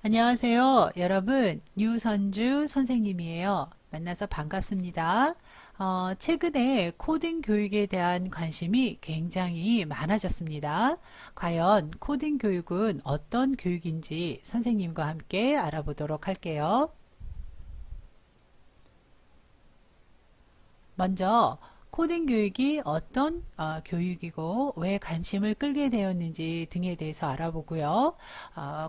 안녕하세요. 여러분, 유선주 선생님이에요. 만나서 반갑습니다. 최근에 코딩 교육에 대한 관심이 굉장히 많아졌습니다. 과연 코딩 교육은 어떤 교육인지 선생님과 함께 알아보도록 할게요. 먼저 코딩 교육이 어떤 교육이고 왜 관심을 끌게 되었는지 등에 대해서 알아보고요.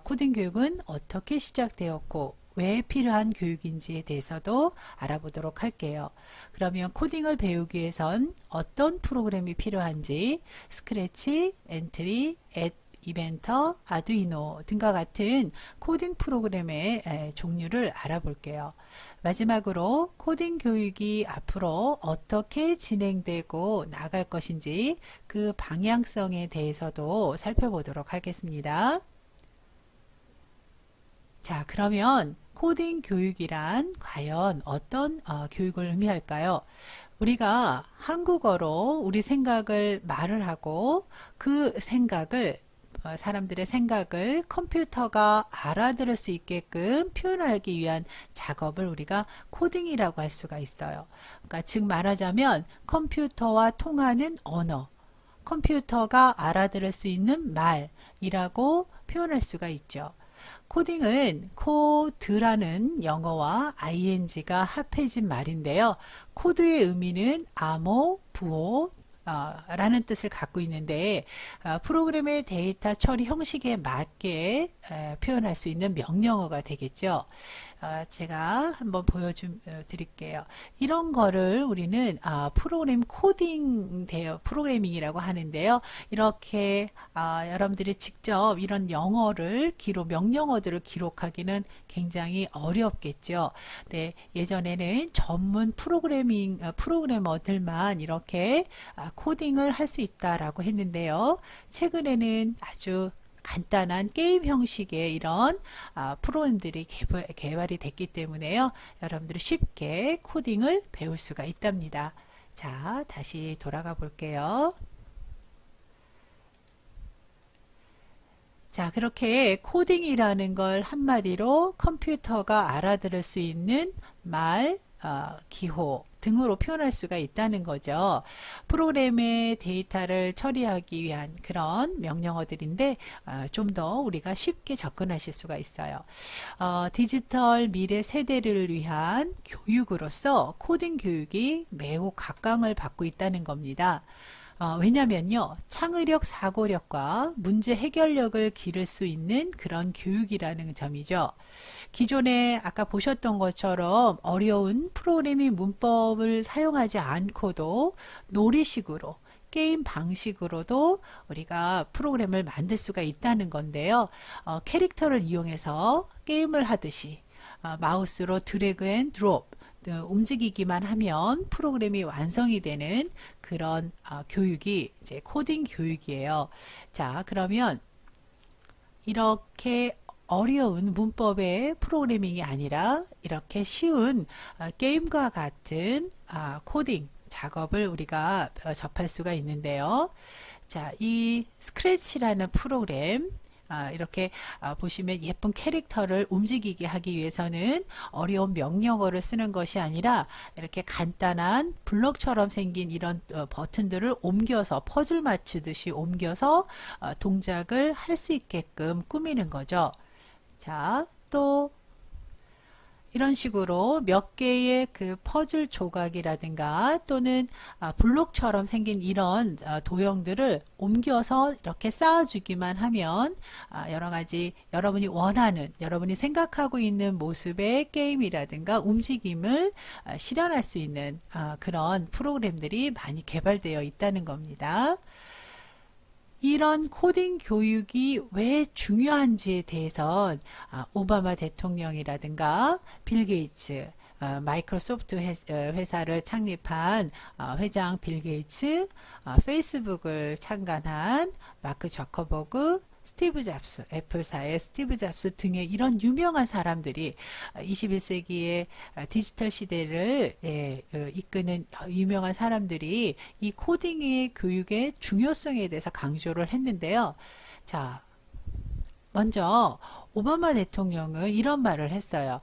코딩 교육은 어떻게 시작되었고 왜 필요한 교육인지에 대해서도 알아보도록 할게요. 그러면 코딩을 배우기 위해선 어떤 프로그램이 필요한지 스크래치, 엔트리, 이벤터, 아두이노 등과 같은 코딩 프로그램의 종류를 알아볼게요. 마지막으로 코딩 교육이 앞으로 어떻게 진행되고 나갈 것인지 그 방향성에 대해서도 살펴보도록 하겠습니다. 자, 그러면 코딩 교육이란 과연 어떤 교육을 의미할까요? 우리가 한국어로 우리 생각을 말을 하고 그 생각을 사람들의 생각을 컴퓨터가 알아들을 수 있게끔 표현하기 위한 작업을 우리가 코딩이라고 할 수가 있어요. 그러니까 즉 말하자면 컴퓨터와 통하는 언어, 컴퓨터가 알아들을 수 있는 말이라고 표현할 수가 있죠. 코딩은 코드라는 영어와 ing가 합해진 말인데요. 코드의 의미는 암호, 부호, 라는 뜻을 갖고 있는데 프로그램의 데이터 처리 형식에 맞게 표현할 수 있는 명령어가 되겠죠. 제가 한번 보여드릴게요. 이런 거를 우리는 프로그램 코딩 프로그래밍이라고 하는데요. 이렇게 여러분들이 직접 이런 명령어들을 기록하기는 굉장히 어렵겠죠. 네, 예전에는 전문 프로그래머들만 이렇게 코딩을 할 수 있다라고 했는데요. 최근에는 아주 간단한 게임 형식의 이런 프로그램들이 개발이 됐기 때문에요. 여러분들이 쉽게 코딩을 배울 수가 있답니다. 자, 다시 돌아가 볼게요. 자, 그렇게 코딩이라는 걸 한마디로 컴퓨터가 알아들을 수 있는 말, 기호 등으로 표현할 수가 있다는 거죠. 프로그램의 데이터를 처리하기 위한 그런 명령어들인데 좀 더 우리가 쉽게 접근하실 수가 있어요. 디지털 미래 세대를 위한 교육으로서 코딩 교육이 매우 각광을 받고 있다는 겁니다. 왜냐면요, 창의력, 사고력과 문제 해결력을 기를 수 있는 그런 교육이라는 점이죠. 기존에 아까 보셨던 것처럼 어려운 프로그래밍 문법을 사용하지 않고도 놀이식으로 게임 방식으로도 우리가 프로그램을 만들 수가 있다는 건데요. 캐릭터를 이용해서 게임을 하듯이 마우스로 드래그 앤 드롭 움직이기만 하면 프로그램이 완성이 되는 그런 교육이 이제 코딩 교육이에요. 자, 그러면 이렇게 어려운 문법의 프로그래밍이 아니라 이렇게 쉬운 게임과 같은 코딩 작업을 우리가 접할 수가 있는데요. 자, 이 스크래치라는 프로그램 이렇게 보시면 예쁜 캐릭터를 움직이게 하기 위해서는 어려운 명령어를 쓰는 것이 아니라 이렇게 간단한 블럭처럼 생긴 이런 버튼들을 옮겨서 퍼즐 맞추듯이 옮겨서 동작을 할 수 있게끔 꾸미는 거죠. 자, 또 이런 식으로 몇 개의 그 퍼즐 조각이라든가 또는 블록처럼 생긴 이런 도형들을 옮겨서 이렇게 쌓아주기만 하면 여러 가지 여러분이 원하는, 여러분이 생각하고 있는 모습의 게임이라든가 움직임을 실현할 수 있는 그런 프로그램들이 많이 개발되어 있다는 겁니다. 이런 코딩 교육이 왜 중요한지에 대해선 오바마 대통령이라든가 빌 게이츠, 마이크로소프트 회사를 창립한 회장 빌 게이츠, 페이스북을 창간한 마크 저커버그, 스티브 잡스, 애플사의 스티브 잡스 등의 이런 유명한 사람들이 21세기의 디지털 시대를 이끄는 유명한 사람들이 이 코딩의 교육의 중요성에 대해서 강조를 했는데요. 자, 먼저 오바마 대통령은 이런 말을 했어요.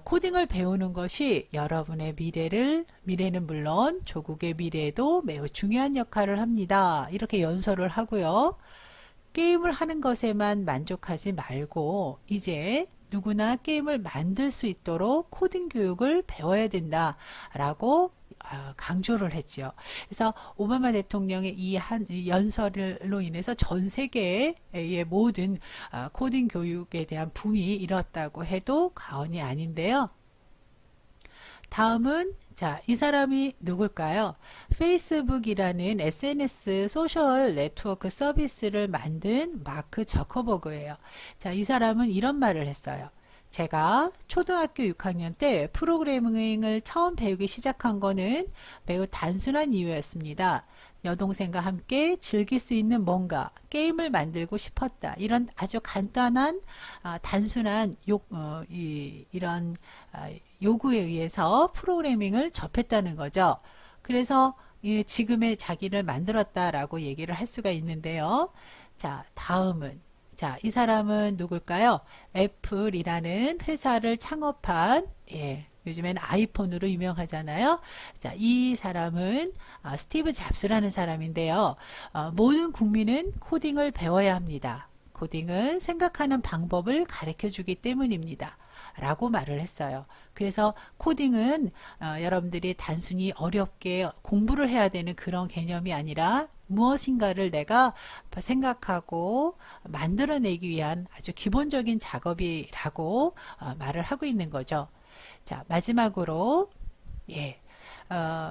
코딩을 배우는 것이 여러분의 미래는 물론 조국의 미래에도 매우 중요한 역할을 합니다. 이렇게 연설을 하고요. 게임을 하는 것에만 만족하지 말고 이제 누구나 게임을 만들 수 있도록 코딩 교육을 배워야 된다라고 강조를 했죠. 그래서 오바마 대통령의 이 연설로 인해서 전 세계의 모든 코딩 교육에 대한 붐이 일었다고 해도 과언이 아닌데요. 다음은 이 사람이 누굴까요? 페이스북이라는 SNS 소셜 네트워크 서비스를 만든 마크 저커버그예요. 이 사람은 이런 말을 했어요. 제가 초등학교 6학년 때 프로그래밍을 처음 배우기 시작한 거는 매우 단순한 이유였습니다. 여동생과 함께 즐길 수 있는 뭔가 게임을 만들고 싶었다. 이런 아주 간단한 단순한 이런 요구에 의해서 프로그래밍을 접했다는 거죠. 그래서 지금의 자기를 만들었다라고 얘기를 할 수가 있는데요. 다음은 이 사람은 누굴까요? 애플이라는 회사를 창업한 요즘엔 아이폰으로 유명하잖아요. 이 사람은 스티브 잡스라는 사람인데요. 모든 국민은 코딩을 배워야 합니다. 코딩은 생각하는 방법을 가르쳐 주기 때문입니다. 라고 말을 했어요. 그래서 코딩은 여러분들이 단순히 어렵게 공부를 해야 되는 그런 개념이 아니라 무엇인가를 내가 생각하고 만들어내기 위한 아주 기본적인 작업이라고 말을 하고 있는 거죠. 마지막으로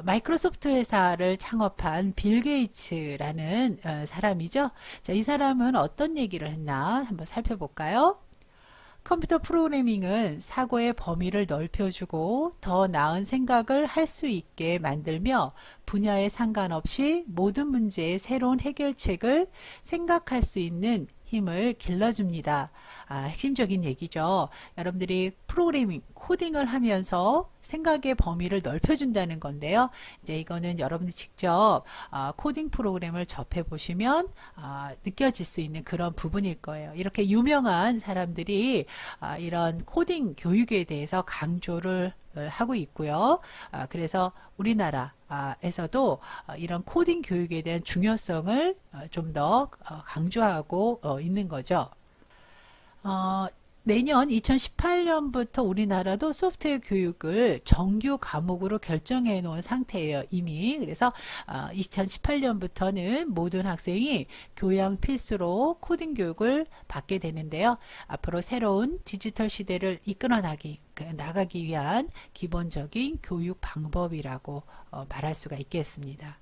마이크로소프트 회사를 창업한 빌 게이츠라는 사람이죠. 이 사람은 어떤 얘기를 했나 한번 살펴볼까요? 컴퓨터 프로그래밍은 사고의 범위를 넓혀주고 더 나은 생각을 할 수 있게 만들며 분야에 상관없이 모든 문제의 새로운 해결책을 생각할 수 있는 힘을 길러줍니다. 핵심적인 얘기죠. 여러분들이 프로그래밍, 코딩을 하면서 생각의 범위를 넓혀준다는 건데요. 이제 이거는 여러분들이 직접 코딩 프로그램을 접해 보시면 느껴질 수 있는 그런 부분일 거예요. 이렇게 유명한 사람들이 이런 코딩 교육에 대해서 강조를 하고 있고요. 그래서 우리나라에서도 이런 코딩 교육에 대한 중요성을 좀 더 강조하고 있는 거죠. 내년 2018년부터 우리나라도 소프트웨어 교육을 정규 과목으로 결정해 놓은 상태예요, 이미. 그래서 2018년부터는 모든 학생이 교양 필수로 코딩 교육을 받게 되는데요. 앞으로 새로운 디지털 시대를 이끌어 나가기 위한 기본적인 교육 방법이라고 말할 수가 있겠습니다.